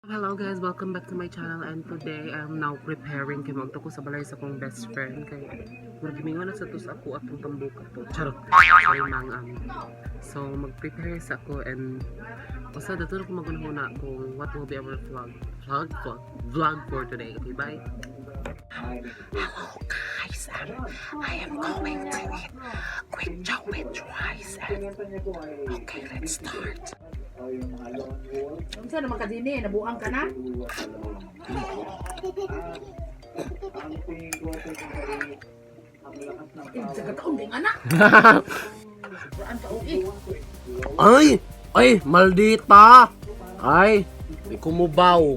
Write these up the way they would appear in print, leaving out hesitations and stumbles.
Hello guys, welcome back to my channel, and today I'm now preparing kay magto ko sa balay sa kong best friend kay magimingon na sa tus ako atong tambuka to. Charot. Sorry mang So mag-prepare sa ako and basta dato ko magunahuna kung what will be our vlog for today. Okay, bye. Hello guys, I am going to eat quick chow with rice and okay, let's start. Unsa naman ka dini, nabuang ka na? Sa kataon ding anak. Sobraan ka uwi. Ay, maldita. Ay, di kumubaw.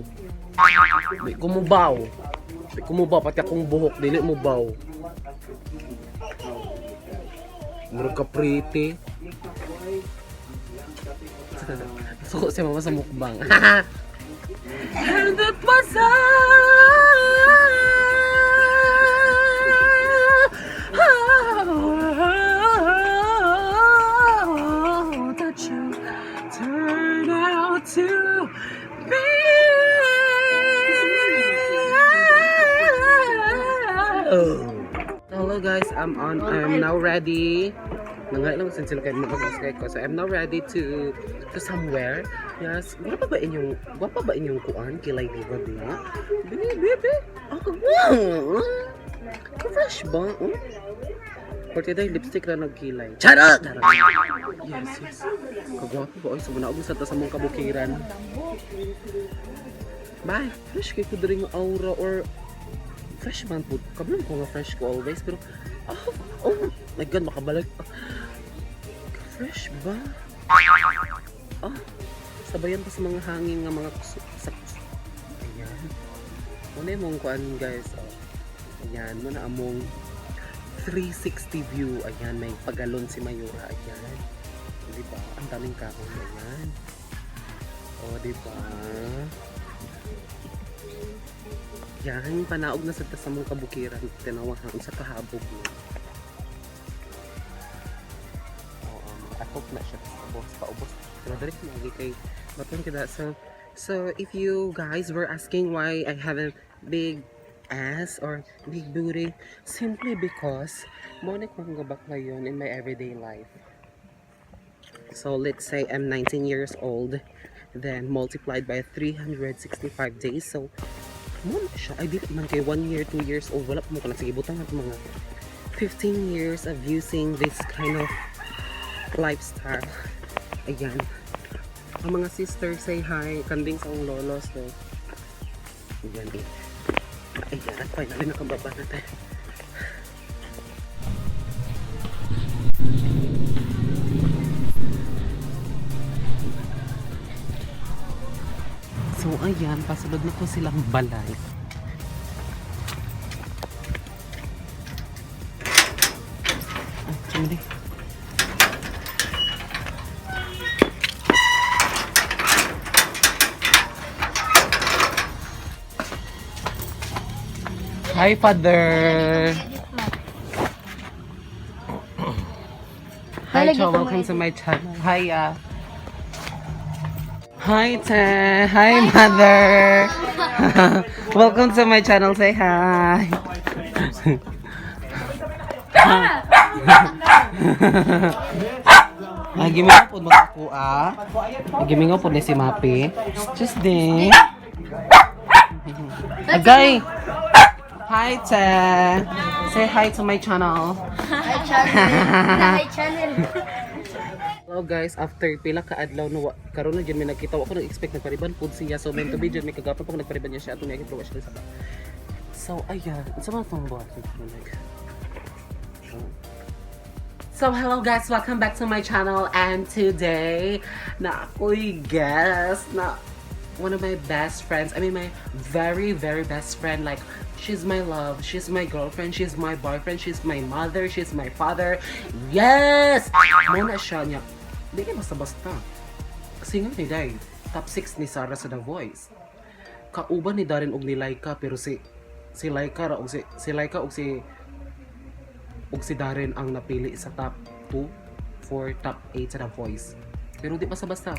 Di kumubaw pati akong buhok dili mo baw. Murag ka pretty. Suko si mama sa mukbang. And that was that you turned out to be. Hello guys, I'm now ready. Nangyay lang since sila kayo mag-maskay ko. So I'm now ready to somewhere. Yes, gwapa ba inyong kuan? Kilay diba din? Baby! Ako wow! Ka-fresh ba? For today, lipstick na nagkilay. Charot! Yes. Kagwapo ba? Oy, sumuna ako sa mong kabukiran. Bye! Fresh kayo ko rin aura or fresh man po. Kablan ko nga fresh ko always. Pero, oh my god, makabalik. Fresh ba? Sabayan pa sa mga hangin nga mga kusok. Ayan. Muna yung mong kuan guys. Ayan, muna among 360 view. Ayan, may pagalon si Mayura. Ayan. Diba? Ang daming kahoy. Ayan. Diba? Yan, panaog na sa mong kabukiran. Tinawahan sa kahabog mo. Atok na siya paubos. Pero dali ko lagi kay batong kita. So if you guys were asking why I have a big ass or big booty, simply because mo na kong gabak ngayon in my everyday life. So let's say I'm 19 years old, then multiplied by 365 days. So mo na siya. I did man kay 1 year, 2 years old. Wala pa mo ka na. Sige, butang at mga 15 years of using this kind of lifestyle. Ayan. Ang mga sisters say hi. Kanding sa lolos. So. Ayan eh. Ayan. Finally nakababa na tayo. So ayan. Pasulod na po silang balay. Ay, hi, Father! Hi, Cho. Welcome to my channel. Hi, Hi, Te. Hi, Mother. Welcome to my channel. Say hi. Gimingaw po magkakuha. Gimingaw po ni si Mapi. Just din. Agay! Hi, Te. Say hi to my channel. Hi channel. Hello guys, after pila ka adlaw no karon na gyud may nakita ako nag-expect nagpariban pud siya. So meant to be jud may kagapa pa nagpariban niya siya atong nakita siya sa ba. So ayan, unsa man tong buhat So hello guys, welcome back to my channel, and today na ako'y guest na one of my best friends. I mean my very best friend. Like she's my love, she's my girlfriend, she's my boyfriend, she's my mother, she's my father. Yes! Muna siya niya. Di ka basta-basta. Singer ni Day. Top 6 ni Sarah sa The Voice. Kauban ni Darren og ni Laika, pero si Laika ra og si Laika og si Darren ang napili sa top 2 for top 8 sa The Voice. Pero di basta-basta.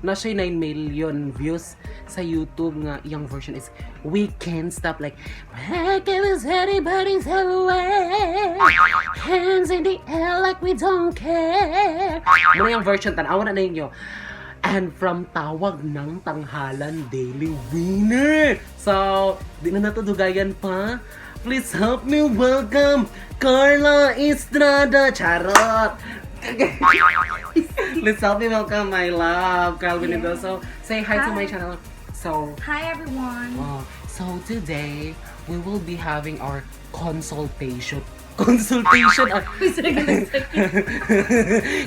na siya 9 million views sa YouTube nga iyang version is We Can't Stop, like why can't anybody's away, hands in the air like we don't care. Muna yung version, tanawa na ninyo. And from Tawag ng Tanghalan Daily Winner. So, di na natudugayan pa. Please help me welcome Carla Estrada. Charot! Let's help me welcome my love, Calvin Mendoza. So, say hi to my channel. So, Hi everyone. so today, we will be having our consultation. Consultation.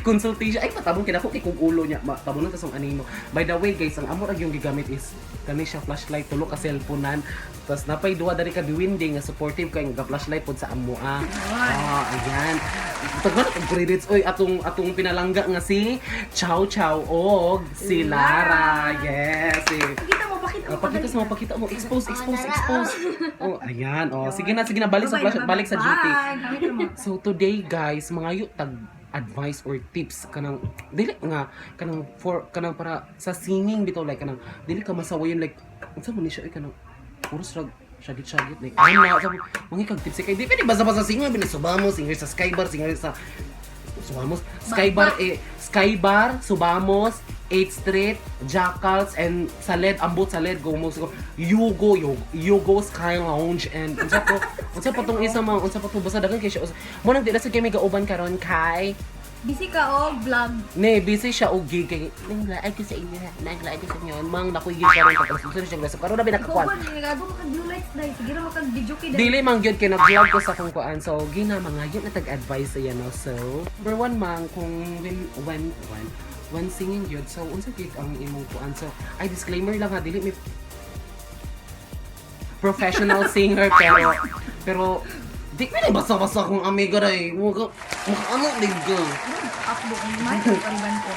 Consultation. Ay, patabong kinako kay kung ulo niya. Tabong na tasong animo. By the way, guys, ang amor yung gigamit is kani siya flashlight tulo ka cellphone-an. Tapos napay duha dari ka biwinding nga supportive kay nga flashlight pod sa amo ah. Ayan. Tagman ang credits oy atong pinalangga nga si Chow Chow og si Lara. Yes. Pakita mo, Pakita mo. Expose. Oh, ayan. Oh, sige na. Balik sa flash, balik sa duty. So today, guys, mga tag advice or tips kanang dili nga kanang para sa singing bitaw, like kanang dili ka masawayon, like unsa man ni siya kanang puro shagit like ano na sabi mga kag tips kay di pwede basa-basa singer binasubamos, singer sa Skybar, singer sa Subamos, Skybar, Subamos, 8th Street, Jackals, and sa LED, ambot sa LED, Yugo, Sky Lounge, and unsa pa tong isa mga, unsa pa to, basta dagan kay siya. Mo nang dila sa kay may kauban karon kay Busy ka vlog. Ne, busy siya og gig kay nanglaag ko sa inyo, nanglaag ko sa inyo, mang nakuy gig karon tapos gusto siya sa karon na binakakuan. Kuwan, nagago ka blue lights dai. Sige ra makag-video kay dai. Dili man gyud kay nag-vlog ko sa kung kuan. So gina mga yun na tag-advise sa no. So, number one mang kung when singing yun, so unsa gyud ang imong kuan. So, ay disclaimer lang ha, dili may professional singer pero di ko na basa-basa kung amiga dai. Ano ligo. Updo ang mic pariban ko.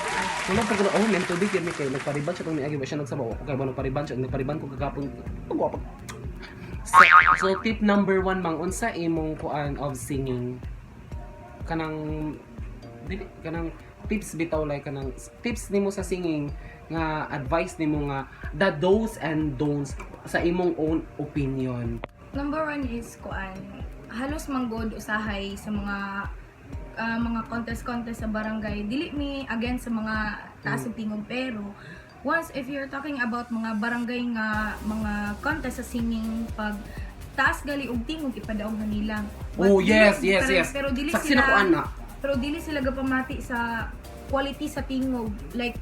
Wala pa ko mento di kay kay nagpariban siya tong miagi ba siya nagsabaw kay ba nagpariban ko kagapon. Pagwapa. So tip number 1 mang unsa imong kuan of singing kanang tips bitaw, like kanang tips nimo sa singing nga advice nimo nga the do's and don'ts sa imong own opinion. Number 1 is kuan. Halos manggod usahay sa mga contest sa barangay. Dili mi against sa mga taas ug tingog, pero once if you're talking about mga barangay nga mga contest sa singing, pag taas gali og tingog ipadaog nila. Oh yes. Pero dili Saksi sila na kuan na. Pero dili sila gapamati sa quality sa tingog, like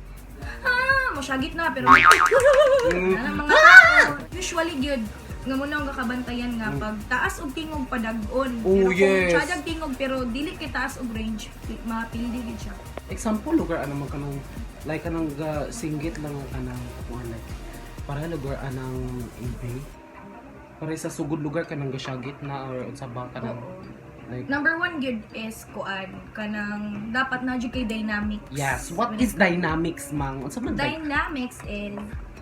mosyagit na pero mga tao usually good nga mo nang gakabantayan nga pag taas og tingog padag-on. Oh, Pero yes. kung tsadag tingog pero dili kay taas og range, mapildi gid siya. Example lugar ano man kanang like kanang singgit lang ang kanang kuan, like para lugar anang ibe. Para sa sugod lugar kanang gasyagit na or unsa ba kanang like Number 1 good is kuan kanang dapat na jud kay dynamics. yes, what is dynamics mang? Unsa man Dynamics is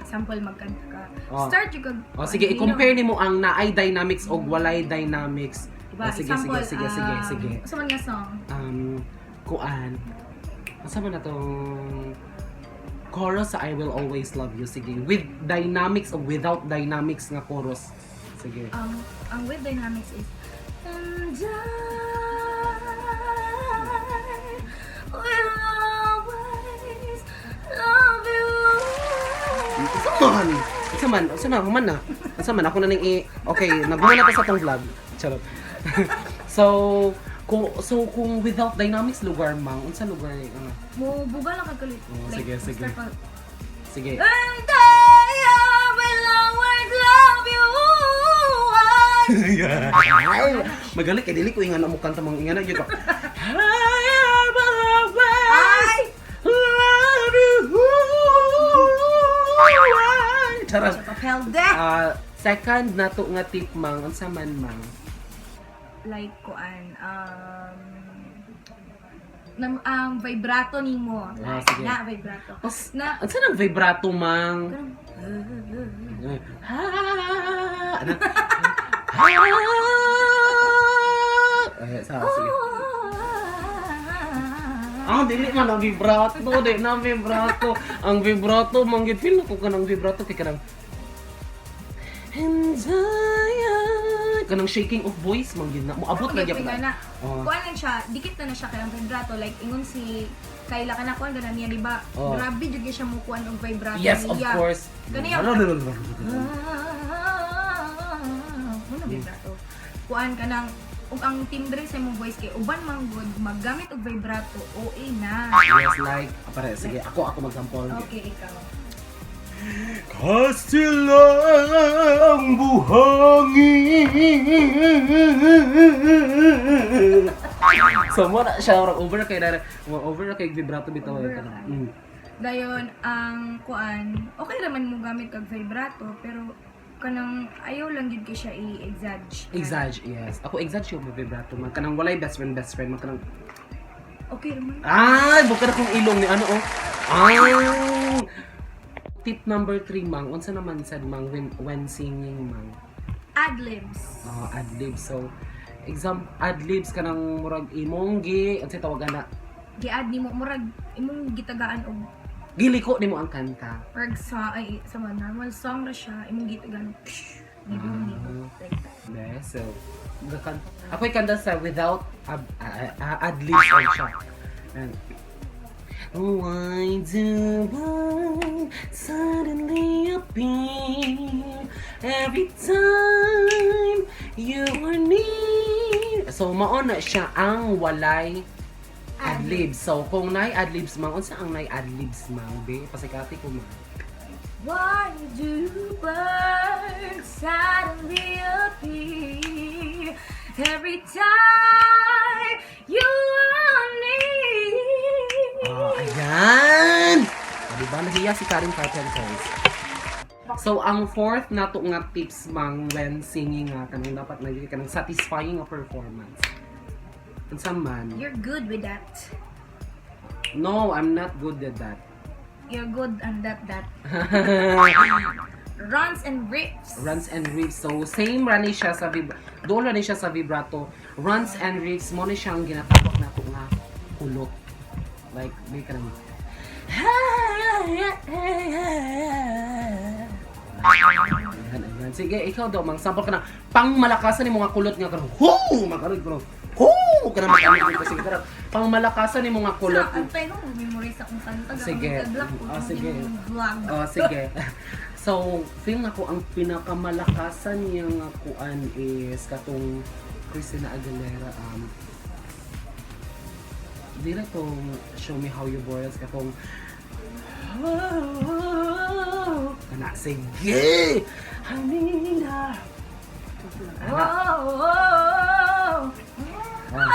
sample magkanta ka. Oh. Start jud kag sige, i-compare nimo ang naay dynamics og walay dynamics. Diba? Sige. Sa man nga song? Kuan. Asa man na tong chorus sa I Will Always Love You, sige. With dynamics o without dynamics nga chorus. Sige. Ang with dynamics is and I will always love you. Asa man ako na ning okay, nagmuna pa sa tong vlog. Charot. So kung without dynamics lugar mang, unsa lugar ano? Mo buga lang kagalit. Sige. Sige. And I will always love you. Magaling kay dili ko ingana mo kanta mang ingana gyud ko. Ay! Love you. Charot. Papel de. Second na to nga tip mang, unsa man mang? Like kuan vibrato nimo. Sige. Na vibrato. Na Unsa nang vibrato mang? Ano? Sige. Dili man ang vibrato, di na vibrato. Ang vibrato, manggit feel ko kanang vibrato kay kanang and kanang shaking of voice manggid na. Moabot na Okay, gyud na. Oh. Kuan lang siya, dikit na siya kay ang vibrato like ingon si Kayla kana kuan gana niya di ba? Oh. Grabe jud gyud siya mo kuan og vibrato Yes, of niya. course. Kaniya. Ano Ano vibrato? Kuan kanang ug ang timbre sa imong voice kay uban man good maggamit og vibrato OA na. Yes, like, pare, sige, ako mag-sample. Okay, ikaw. Kastilang buhangin. So, mo na siya, over na kay vibrato bitaw. Over. Mm. Dayon ang kuan, okay raman mo gamit kag vibrato pero kanang ayaw lang gid kay siya i-exage. Exage, yes. Ako exage yung vibrato man. Kanang walay best friend man. Kanang, Okay raman. ay, buka na kong ilong ni ano, oh. Ay! Tip number 3, mang. Unsa naman said, mang, when singing, mang? Adlibs. Adlibs. So, adlibs ka ng murag imonggi, at tawagan na, Giad nimo murag imong gitagaan og giliko ni mo ang kanta. murag sa mga normal song na siya imong gitagaan. Nibong like that. Yes, so, ako'y kanta sa without adlibs on siya. And, why do I suddenly appear every time you are near? So, maon na siya ang walay adlibs. So, kung nay adlibs mang, unsa ang nay adlibs mang, be? Pasikati ko mang. Why do birds suddenly appear every time you are near? Ayan! Diba? Nahiya si Karen Carpenters. So, ang fourth na to nga tips mang when singing nga, kanang dapat na kanang satisfying a performance. Unsa man? You're good with that. No, I'm not good at that. You're good and that. Runs and rips. Runs and riffs. So, same rani siya sa doon rani siya sa vibrato. Runs and riffs, mo ni siyang ginatawag na to nga kulot. Like, may ka naman. Ayan. Sige, ikaw daw, mang sample ka na. Pangmalakasan ni mga kulot nga karon. Hoo! Makaroon ko. Hoo! Ka na mag-amit ko. Sige, karon. Pangmalakasan ni mga kulot. Sa antay mo, memorize akong kanta. Sige. Sige. Vlog. Sige. So, feel na ko ang pinakamalakasan niyang kuan is katong Christina Aguilera. Dila tong Show Me How You Boils katong ana, sige! Hanina! Yeah.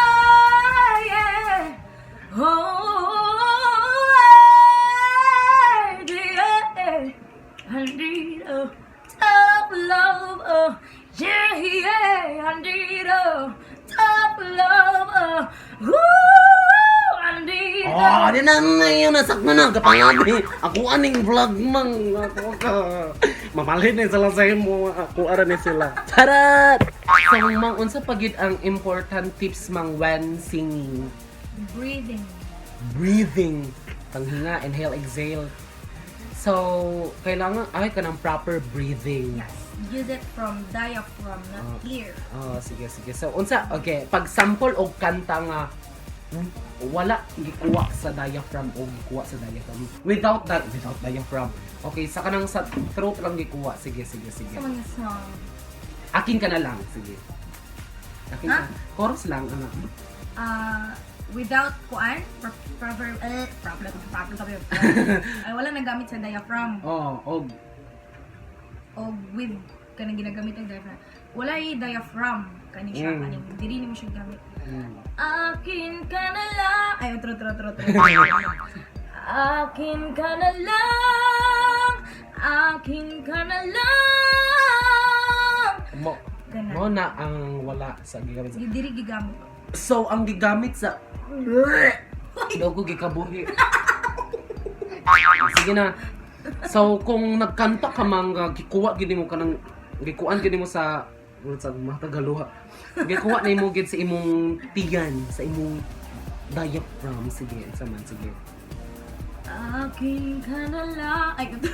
I need a tough love. Yeah. I need a tough love. I need a... Di na ngayon, nasak na kapangabi. Ako aning vlog mang. Ako ka. Mapalhin na sila sa mo. Ako ara ni sila. Charat! So, mang, unsa pagid ang important tips mang when singing? breathing. Breathing. Panghinga, inhale, exhale. So, kailangan, ka ng proper breathing. Yes. Use it from diaphragm, not ear. Sige. So, unsa, okay, pag sample og kanta nga, wala gikuha sa diaphragm o gikuha sa diaphragm. Without diaphragm. Okay, sa kanang sa throat lang gikuha. Sige. Sa mga song. Akin ka na lang, sige. Akin Ha? ka. Chorus lang, ano. Without kuan, problem ay wala nagamit sa diaphragm. Og. O with kanang ginagamit ang diaphragm. Wala yung diaphragm kani siya kaning dili nimo siya gamit. Akin ka na lang. Ay, otro. Akin ka na lang. Akin ka na lang. Mo na ang wala sa gigamit sa. Diri gigamit. So, ang gigamit sa daw ko gikabuhi. Sige na. So, kung nagkanta ka mga gikuha gini mo kanang gikuan gini mo sa mga Tagaluha. Gikuha na imo gid sa imong tiyan, sa imong Diaphragm. Sige, isa man, sige. Akin ka na lang. Ay, ito.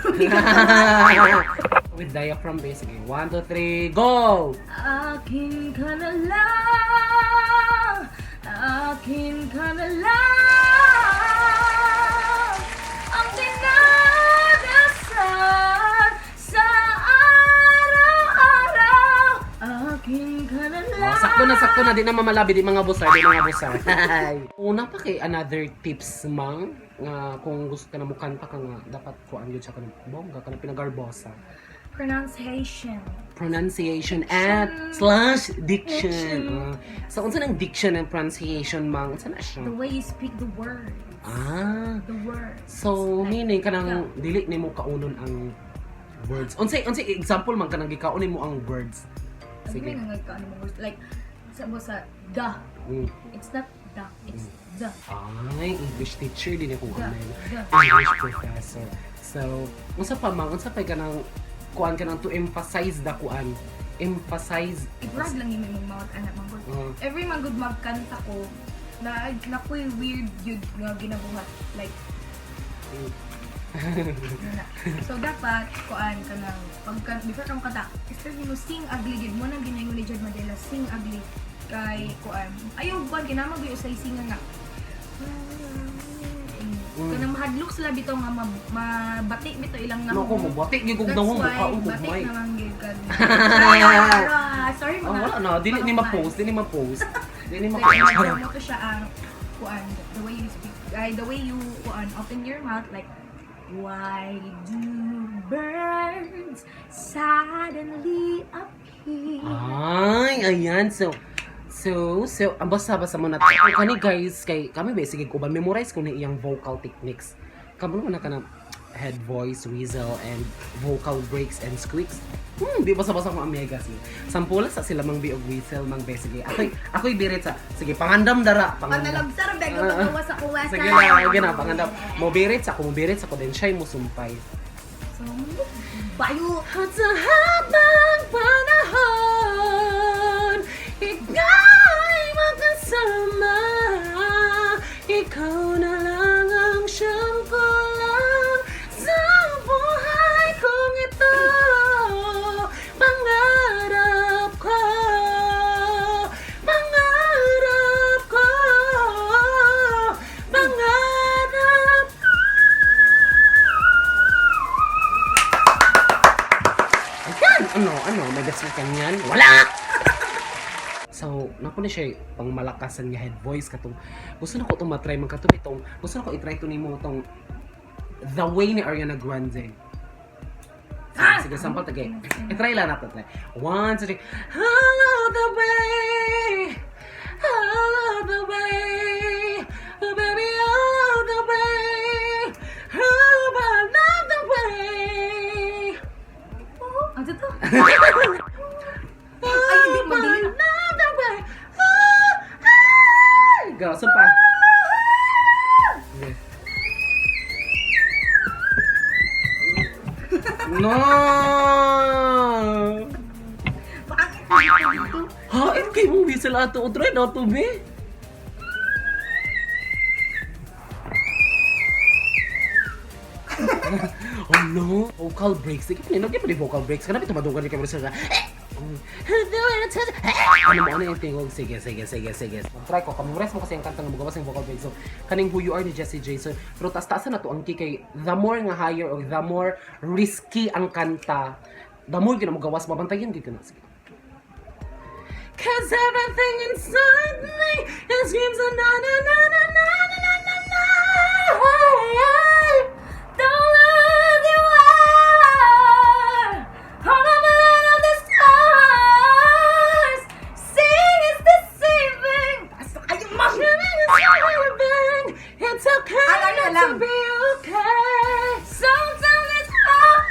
With diaphragm base, sige. 1, 2, 3, go! Akin ka na lang. Akin ka na lang. Ang dinadasal sa araw-araw. Akin ka na lang. Sakto na. Di na mamalabi, di mga busay. Una pa kay another tips, mang, nga kung gusto ka na mukanta ka nga, dapat ko ang yun siya ka na bongga, ka na pinagarbosa. Pronunciation at slash diction. So, unsa nang diction and pronunciation, mang? Unsa na The siya? way you speak the words. The words. So, meaning kanang dili nimo kaunon ang words. Unsay example man kanang gikaunin mo ang words. Sige. Sige. Like, sa the. Mm. It's not the, it's the. Ay, English teacher din ako The. amen. The. English professor. So, unsa pa mang unsa pa kanang kuan kanang to emphasize the kuan. Emphasize. I-brag lang yung mong mouth, anak mga good. Every mga good magkanta ko, na ko'y weird yun nga ginabuhat. Like, Mm. yun na. So, dapat, kuan ka ng, before ka makanta, start mo sing ugly yun. Mo nang ginay mo ni Jad Madela, sing ugly. Kay, kuan. Ayaw, kuan, kinamag yung usay singa nga. Kanang mahadlok sila bitaw nga mabati bitaw ilang No ko mo bati gyud kog dawong mukha ug batik may. naman gyud ka. Sorry Oh, mga. wala na, dili ni ma-post, dili ma-post. Dili Like, ma-post. mo to siya ang kuan, the way you speak, the way you kuan, open your mouth like, why do birds suddenly appear? Ay, ayan. So, ang basa-basa mo na to. Kani guys, kay kami basically kuban memorize ko ni iyang vocal techniques. Kamo na ka na head voice, whistle, and vocal breaks and squeaks. Di basa-basa ko amiga sige. Sampula sa sila mang biog whistle mang basically. Ako'y birit sa. Sige, pangandam dara, pangandam. Panalagsar bag ko magawa sa kuwasa. Sige na, pangandam. Mo birit sa ko din siya mo sumpay. So, bayo. At sa habang panahon, ika'y makasama. Ikaw na lang ang siyang kulang sa buhay kong ito. Pangarap ko, pangarap ko, pangarap ko. Ano, may best na kanyan? Wala! So, naku na siya pang malakasan niya head voice katong gusto na ko itong matry magkatong itong gusto na ko itry ito nimo itong The Way ni Ariana Grande. Sige, sample tagay. I-try lang natin. 1, 2, 3. Hello the way, hello the way, oh baby, all the way, oh love the way. Ano to? Ay, hindi madali. Go, sumpa. No! Bakit dito? Ha? Kay mo whistle ato. Try na to, be. Oh no! Vocal breaks. Sige, pinagyan mo ni vocal breaks. Kanapit tumadugan ni Cameron sa ano yung tingog? Sige. Try ko. Kamimores mo kasi ang kanta nga magawas ng vocal breaks. So, kaning Who You Are ni Jessie J. So, pero taas-taasan na to ang kay the more nga higher or the more risky ang kanta, the more yun ang magawas. Mabantayan dito na. Sige. Cause everything inside me screams na na na na na na na na na. Don't love you are. All of the stars. Sing is deceiving. Ay, ma'am. It's okay to be okay. Sometimes it's hard.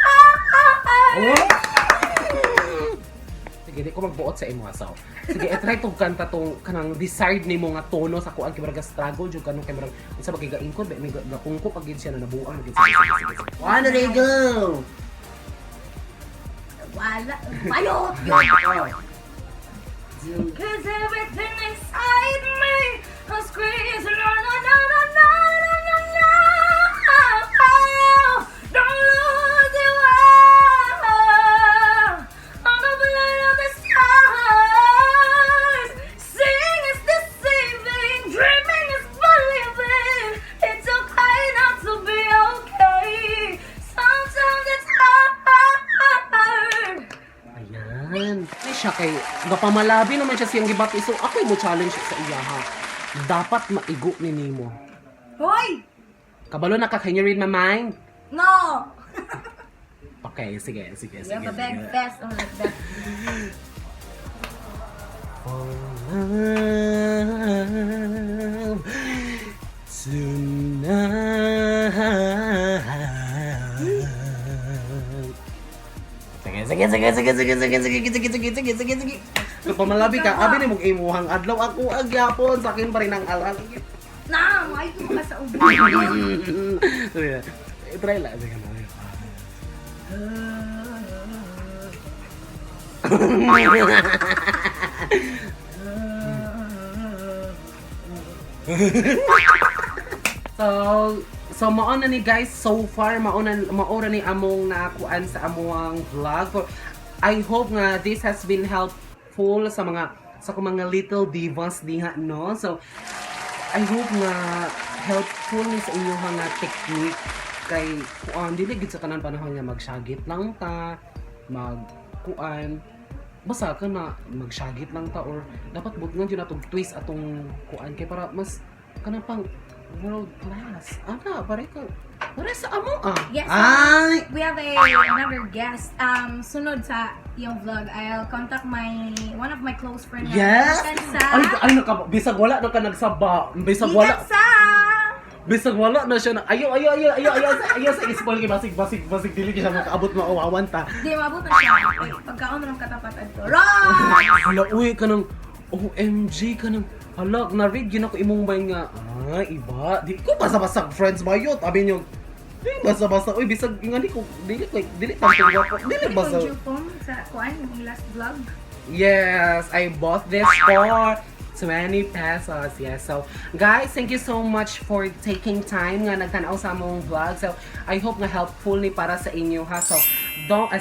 Sige, di ko magbuot sa imo asaw. Sige, try tong kanta tong kanang desired nimo nga tono sa kuan kay barag struggle jud kanang kay barag unsa ba kay gaingkod ba may gakungko pag gid siya na nabuang gid siya. Ano na go? Wala. Bayo. Cause everything inside me a squeeze, na na na na na na na na. Don't lose your way on the blade of the stars. Seeing is deceiving, dreaming is believing. It's okay not to be okay. Sometimes it's hard. Ayan. Ay siya kay gapamalabi naman siya siyang gibati. So ako mo challenge sa iya ha. Dapat maigo ni nimo. Hoy! Kabalo na ka, can you read my mind? No! Okay, sige. You have a big fest on like that. For love tonight. Sige. Pamalabi ka, abi ni mong imuhang adlaw ako agyapon sa akin pa rin ang alang. Na! May ka sa ubo. Try lang. Sige na. So mauna ni guys, so far maura ni among nakuan sa amuang vlog. I hope nga this has been helpful sa mga little divas diha no. So I hope nga helpful ni sa inyo nga technique kay kuan dili gid sa tanan panahon nga magsagit lang ta, magkuan basta ka na magsagit lang ta or dapat butingan yun atong twist atong kuan kay para mas kanang pang world class. Ana, pare sa amo ah. Yes. Ay! We have another guest. Sunod sa yung vlog, I'll contact one of my close friends. Yes! Sa Ay, bisag wala na ka nagsaba. Bisag wala na siya na. Ayo sa ispoil kay basig dili siya makaabot maawawan ta. Di, mabot na siya. Ay, pagkaon na ng katapatan ko. Right! Hala, uy, kanang OMG, kanang hala, na-read yun ako imong bay nga. Iba. Di ko basa-basa friends ba yun? Abi nyo, di basa-basa. Uy, bisag, nga di ko, dili tanto ba po. Dili basa. Did you phone sa kuan yung last vlog? Yes, I bought this for 20 pesos. Yes. So, guys, thank you so much for taking time nga nagtanaw sa among vlog. So, I hope nga helpful ni para sa inyo ha. So,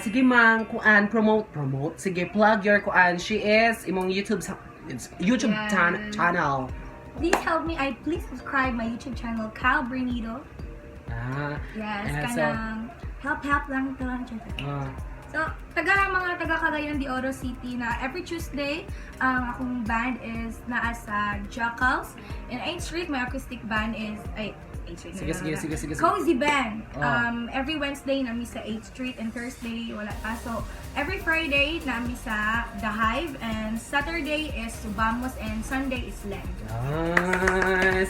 sige mang kuan promote. Sige, plug your kuan. She is imong YouTube Yes. channel. Please help me. Please subscribe my YouTube channel, Cal Brunido. Yes, kanang help lang to lang siya. So, mga taga Cagayan de Oro City na every Tuesday, akong band is naa sa Jackals. In 8th Street, my acoustic band is, 8th Street. Sige. Cozy Band. Oh. Every Wednesday, nami sa 8th Street, and Thursday, wala pa. So, every Friday, nami sa The Hive, and Saturday is Subamos, and Sunday is Lend.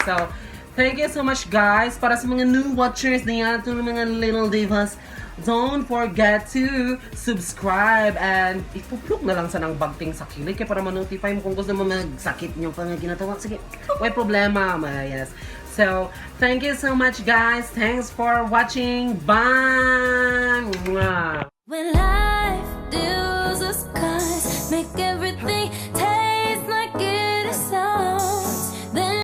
So, thank you so much guys. Para sa mga new watchers niya, ito mga little divas, don't forget to subscribe and ipuplok na lang sa nang bagting sa kilig kaya para ma-notify mo kung gusto mo magsakit nyo pang ginatawa. Sige, may problema. Yes. So, thank you so much guys. Thanks for watching. Bye!